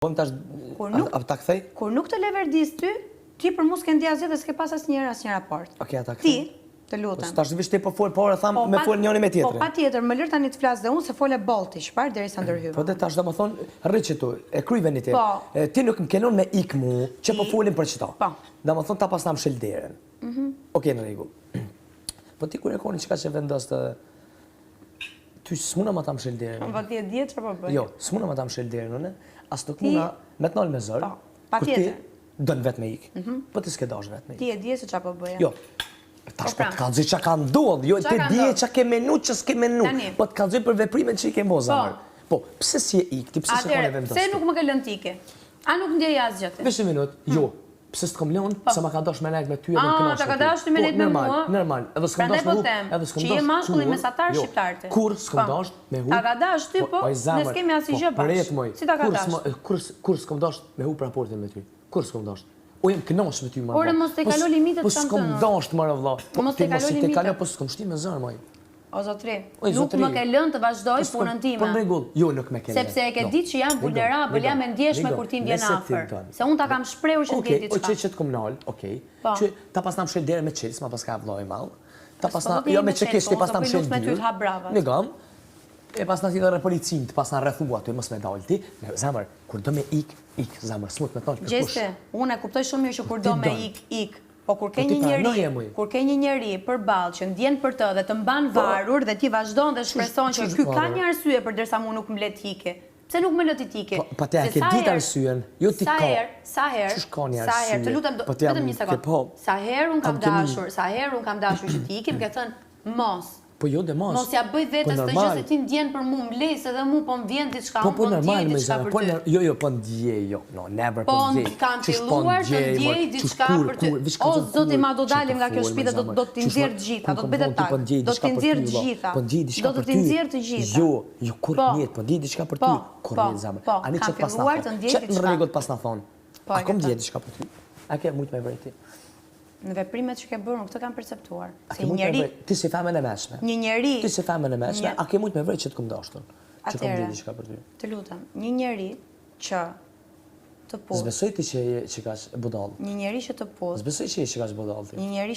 Bëm tash ta kthej? Kur nuk të le verdis ti për mu s'ke ndi asgjë dhe s'ke pas asnjë raport. Okej, ta kthej. Ti, të lutem. Tash vish ti po fol, por tham me fol njëri me tjetrin. Po patjetër, më lër tani të flas dhe unë se fole bolti, çfarë derisa ndërhyva. Po tash domethën rrit tu, e kryve një ti. Po. Ti nuk më kenon me ik mu, që po folim për çto. Po. Domethën ta pasnam shëlderën. Okej, në rregull. Po ti kur e koni çka që vendos të ty s'muna ma ta më shëlderën. Po ti e di çfarë po bëj. Jo, s'muna ma ta më shëlderën, unë. As nuk muna me të nol me zor. Patjetër. Dën vetë me ik. Po ti s'ke dash vetë me ik. Ti e di se çfarë po bëja. Jo. Tash po të kallëzoj çka ka ndodhur, jo ti di çka ke menu, ç'e s'ke menu. Po të kallëzoj për veprimet që i ke mos zamër. Po, pse si e ik, ti pse s'e kanë vendosur? Pse nuk më ke lënë tike? A nuk ndjej asgjë ti? Vesh një minutë. Jo. Pse s'kom lënë? Se ma ka dash me lek me ty edhe më kënaqsh. Ta ka dash ti me lek me mua? Normal. Edhe s'kom dash me hu, edhe s'kom dash. Që je mashkulli mesatar shqiptar ti. Kur s'kom dash me hu? Ta ka dash ti po? Ne s'kemi asgjë bash. Si ta ka dash? Kur s'kom dash me hu raportin me ty? Kur s'kom dash? O jem kënaqsh me ty më. Ore mos te kalo limitet të s'kom dash më valla. Mos te kalo limitet. Po s'kom shti me zër më. O zotri, nuk më ke lënë të vazhdoj punën time. Po në rregull, jo nuk më ke lënë. Sepse e ke ditë që jam vulnerabël, jam e ndjeshme kur ti vjen afër. Se unë ta kam shprehur që ndjej diçka. Okej, çet komunal, okej. Që ta pasnam shëlderë me çels, ma paska vllai i madh. Ta pasna jo me çekesh, ti pasnam shëlderë. Ne gam. E pasna ti dhe policin, të pasna rrethuar aty, mos me dal ti. Me zamër, kur do me ik zamër, smut me thonë. Gjeste, unë e kuptoj shumë mirë që kur do me ik. Po kur ke një njeri përballë që ndjen për të dhe të mban varur dhe ti vazhdon dhe shpreson që ky ka një arsye përderisa mua nuk më le të hike. Pse nuk më lë ti tike? Po te ke ditë arsyen, jo ti ka. Sa herë, të lutem vetëm një sekondë. Sa herë un kam dashur që ti ikim, ke thënë mos. Po jo dhe mos. Mos ja bëj vetes të gjë se ti ndjen për mua, m'les edhe mua po m'vjen diçka, po normal më zgjat. Po jo, po ndjej, jo. No, never po ndjej. Po kam filluar të ndjej diçka për ty. O zoti, ma do dalim nga kjo shtëpi dhe do t'i nxjerr të gjitha, do të bëj detaj. Do t'i nxjerr të gjitha. Po ndjej diçka për ty. Do t'i nxjerr të gjitha. Jo, kur njët, po ndjej diçka për ty. Kur njët zamë. Ani çet pas na. Çet në rregull pas na thon. A kom ndjej diçka për ty? A ke shumë me vërtet? Në veprimet që ke bërë, nuk të kam perceptuar. Se një njeri... Ti si femën e meshme. Një njeri... Ti si femën e meshme, a ke mujt me vërtet që të kom dashtur? Që kom ndjej diçka për ty? Të lutem, një njeri që të pus... Zbesoj ti që ka budall. Një njeri që të pus... Zbesoj që ka budall ti. Një njeri